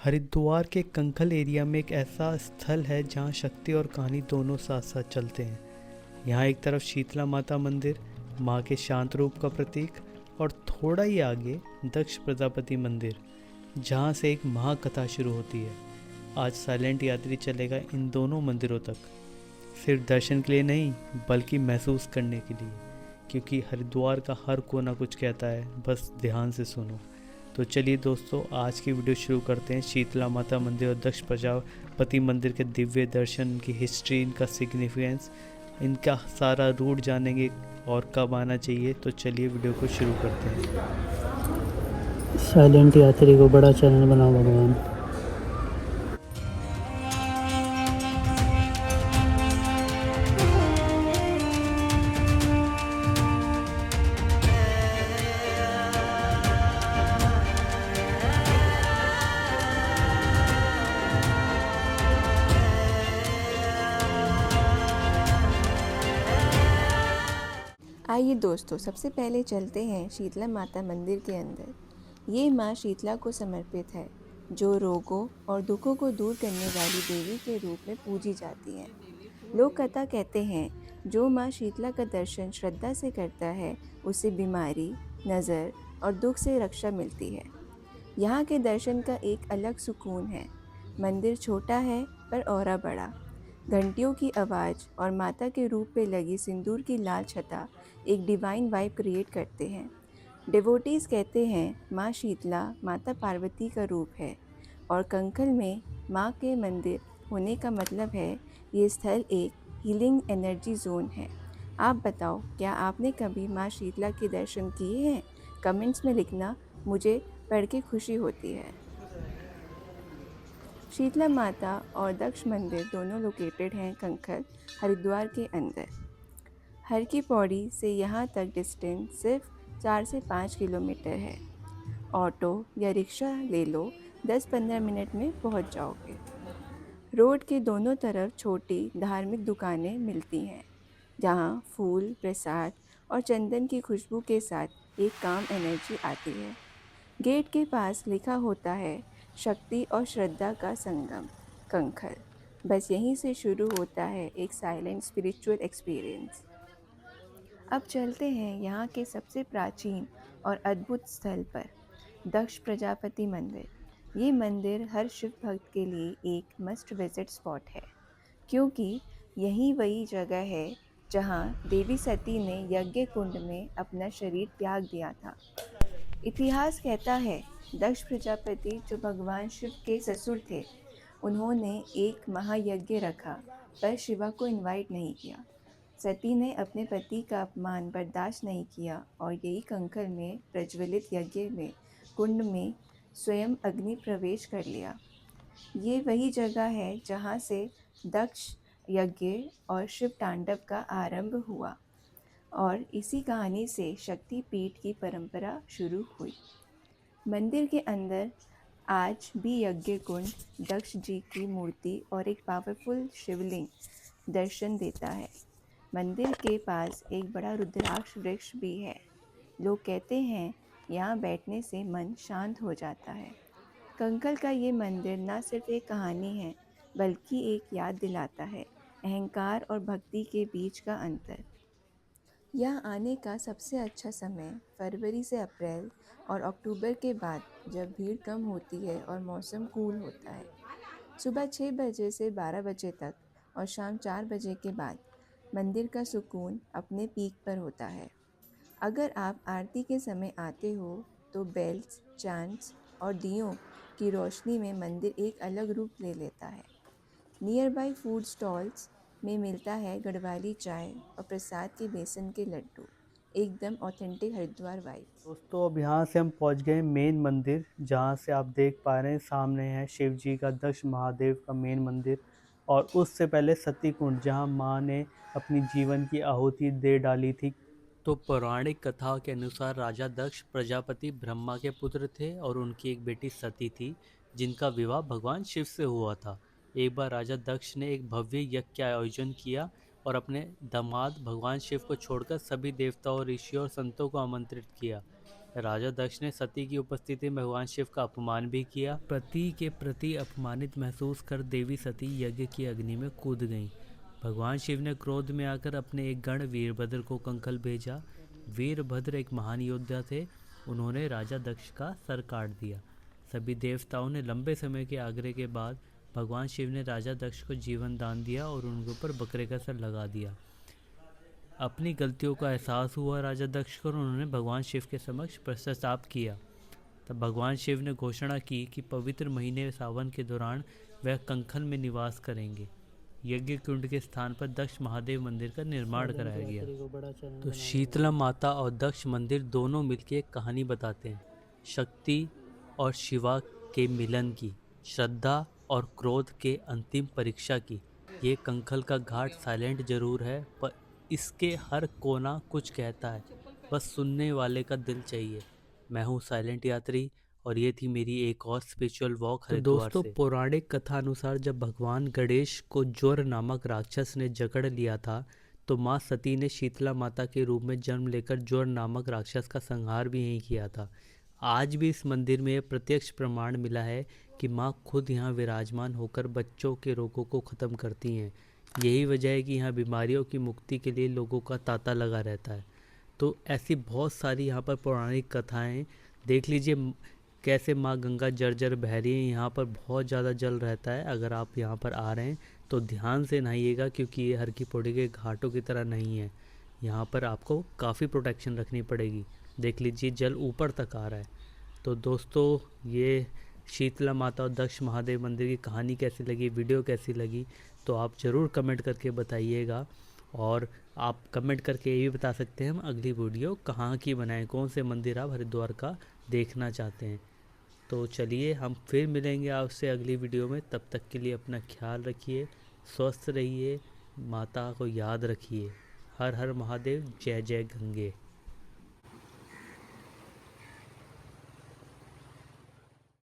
हरिद्वार के कंखल एरिया में एक ऐसा स्थल है जहाँ शक्ति और कहानी दोनों साथ साथ चलते हैं। यहाँ एक तरफ शीतला माता मंदिर, माँ के शांत रूप का प्रतीक, और थोड़ा ही आगे दक्ष प्रजापति मंदिर, जहाँ से एक महाकथा शुरू होती है। आज साइलेंट यात्री चलेगा इन दोनों मंदिरों तक, सिर्फ दर्शन के लिए नहीं बल्कि महसूस करने के लिए, क्योंकि हरिद्वार का हर कोना कुछ कहता है, बस ध्यान से सुनो। तो चलिए दोस्तों, आज की वीडियो शुरू करते हैं। शीतला माता मंदिर और दक्ष प्रजापति मंदिर के दिव्य दर्शन, इनकी हिस्ट्री, इनका सिग्निफिकेंस, इनका सारा रूट जानेंगे और कब आना चाहिए। तो चलिए वीडियो को शुरू करते हैं। साइलेंट यात्री को बड़ा चैनल बनाओ भगवान। आइए दोस्तों, सबसे पहले चलते हैं शीतला माता मंदिर के अंदर। ये माँ शीतला को समर्पित है, जो रोगों और दुखों को दूर करने वाली देवी के रूप में पूजी जाती हैं। लोक कथा कहते हैं, जो माँ शीतला का दर्शन श्रद्धा से करता है, उसे बीमारी, नज़र और दुख से रक्षा मिलती है। यहाँ के दर्शन का एक अलग सुकून है। मंदिर छोटा है पर औरा बड़ा। घंटियों की आवाज़ और माता के रूप पे लगी सिंदूर की लाल छटा एक डिवाइन वाइब क्रिएट करते हैं। डिवोटीज कहते हैं, माँ शीतला माता पार्वती का रूप है और कंखल में माँ के मंदिर होने का मतलब है ये स्थल एक हीलिंग एनर्जी जोन है। आप बताओ, क्या आपने कभी माँ शीतला के दर्शन किए हैं? कमेंट्स में लिखना, मुझे पढ़ के खुशी होती है। शीतला माता और दक्ष मंदिर दोनों लोकेटेड हैं कंखल, हरिद्वार के अंदर। हर की पौड़ी से यहाँ तक डिस्टेंस सिर्फ 4 से 5 किलोमीटर है। ऑटो या रिक्शा ले लो, 10-15 मिनट में पहुँच जाओगे। रोड के दोनों तरफ छोटी धार्मिक दुकानें मिलती हैं, जहाँ फूल, प्रसाद और चंदन की खुशबू के साथ एक काम एनर्जी आती है। गेट के पास लिखा होता है, शक्ति और श्रद्धा का संगम, कंखल। बस यहीं से शुरू होता है एक साइलेंट स्पिरिचुअल एक्सपीरियंस। अब चलते हैं यहाँ के सबसे प्राचीन और अद्भुत स्थल पर, दक्ष प्रजापति मंदिर। ये मंदिर हर शिव भक्त के लिए एक मस्ट विजिट स्पॉट है, क्योंकि यही वही जगह है जहाँ देवी सती ने यज्ञ कुंड में अपना शरीर त्याग दिया था। इतिहास कहता है, दक्ष प्रजापति जो भगवान शिव के ससुर थे, उन्होंने एक महायज्ञ रखा पर शिवा को इनवाइट नहीं किया। सती ने अपने पति का अपमान बर्दाश्त नहीं किया और यही कंखल में प्रज्वलित यज्ञ में कुंड में स्वयं अग्नि प्रवेश कर लिया। ये वही जगह है जहाँ से दक्ष यज्ञ और शिव तांडव का आरंभ हुआ और इसी कहानी से शक्ति पीठ की परंपरा शुरू हुई। मंदिर के अंदर आज भी यज्ञ कुंड, दक्ष जी की मूर्ति और एक पावरफुल शिवलिंग दर्शन देता है। मंदिर के पास एक बड़ा रुद्राक्ष वृक्ष भी है। लोग कहते हैं, यहाँ बैठने से मन शांत हो जाता है। कंखल का ये मंदिर न सिर्फ एक कहानी है, बल्कि एक याद दिलाता है अहंकार और भक्ति के बीच का अंतर। यहाँ आने का सबसे अच्छा समय फरवरी से अप्रैल और अक्टूबर के बाद, जब भीड़ कम होती है और मौसम कूल होता है। सुबह 6 बजे से 12 बजे तक और शाम 4 बजे के बाद मंदिर का सुकून अपने पीक पर होता है। अगर आप आरती के समय आते हो तो बेल्स, चांट्स और दियों की रोशनी में मंदिर एक अलग रूप ले लेता है। नियर बाई फूड स्टॉल्स में मिलता है गढ़वाली चाय और प्रसाद के बेसन के लड्डू, एकदम ऑथेंटिक हरिद्वार वाइब। दोस्तों, अब यहाँ से हम पहुँच गए मेन मंदिर, जहाँ से आप देख पा रहे हैं सामने है शिव जी का, दक्ष महादेव का मेन मंदिर, और उससे पहले सती कुंड, जहाँ माँ ने अपनी जीवन की आहुति दे डाली थी। तो पौराणिक कथा के अनुसार राजा दक्ष प्रजापति ब्रह्मा के पुत्र थे और उनकी एक बेटी सती थी, जिनका विवाह भगवान शिव से हुआ था। एक बार राजा दक्ष ने एक भव्य यज्ञ का आयोजन किया और अपने दामाद भगवान शिव को छोड़कर सभी देवताओं, ऋषियों और संतों को आमंत्रित किया। राजा दक्ष ने सती की उपस्थिति में भगवान शिव का अपमान भी किया। पति के प्रति अपमानित महसूस कर देवी सती यज्ञ की अग्नि में कूद गईं। भगवान शिव ने क्रोध में आकर अपने एक गण वीरभद्र को कंकल भेजा। वीरभद्र एक महान योद्धा थे। उन्होंने राजा दक्ष का सर काट दिया। सभी देवताओं ने लंबे समय के आग्रह के बाद भगवान शिव ने राजा दक्ष को जीवन दान दिया और उनके ऊपर बकरे का सर लगा दिया। अपनी गलतियों का एहसास हुआ राजा दक्ष को और उन्होंने भगवान शिव के समक्ष पश्चाताप किया। तब भगवान शिव ने घोषणा की कि पवित्र महीने सावन के दौरान वह कंखल में निवास करेंगे। यज्ञ कुंड के स्थान पर दक्ष महादेव मंदिर का निर्माण कराया गया। तो शीतला माता और दक्ष मंदिर दोनों मिलकर एक कहानी बताते हैं, शक्ति और शिवा के मिलन की, श्रद्धा और क्रोध के अंतिम परीक्षा की। ये कंखल का घाट साइलेंट जरूर है, पर इसके हर कोना कुछ कहता है, बस सुनने वाले का दिल चाहिए। मैं हूँ साइलेंट यात्री और ये थी मेरी एक और स्पिरिचुअल वॉक हरिद्वार से। दोस्तों, पौराणिक कथा अनुसार जब भगवान गणेश को ज्वर नामक राक्षस ने जकड़ लिया था, तो माँ सती ने शीतला माता के रूप में जन्म लेकर ज्वर नामक राक्षस का संहार भी यहीं किया था। आज भी इस मंदिर में प्रत्यक्ष प्रमाण मिला है कि माँ खुद यहाँ विराजमान होकर बच्चों के रोगों को ख़त्म करती हैं। यही वजह है कि यहाँ बीमारियों की मुक्ति के लिए लोगों का तांता लगा रहता है। तो ऐसी बहुत सारी यहाँ पर पौराणिक कथाएं देख लीजिए, कैसे माँ गंगा जर्जर बह रही है। यहाँ पर बहुत ज़्यादा जल रहता है। अगर आप यहाँ पर आ रहे हैं तो ध्यान से नहाइएगा, क्योंकि ये हर की पौड़ी के घाटों की तरह नहीं है। यहाँ पर आपको काफ़ी प्रोटेक्शन रखनी पड़ेगी। देख लीजिए जल ऊपर तक आ रहा है। तो दोस्तों, ये शीतला माता और दक्ष महादेव मंदिर की कहानी कैसी लगी, वीडियो कैसी लगी, तो आप ज़रूर कमेंट करके बताइएगा। और आप कमेंट करके ये भी बता सकते हैं हम अगली वीडियो कहाँ की बनाएं, कौन से मंदिर आप हरिद्वार का देखना चाहते हैं। तो चलिए हम फिर मिलेंगे आपसे अगली वीडियो में। तब तक के लिए अपना ख्याल रखिए, स्वस्थ रहिए, माता को याद रखिए। हर हर महादेव, जय जय गंगे।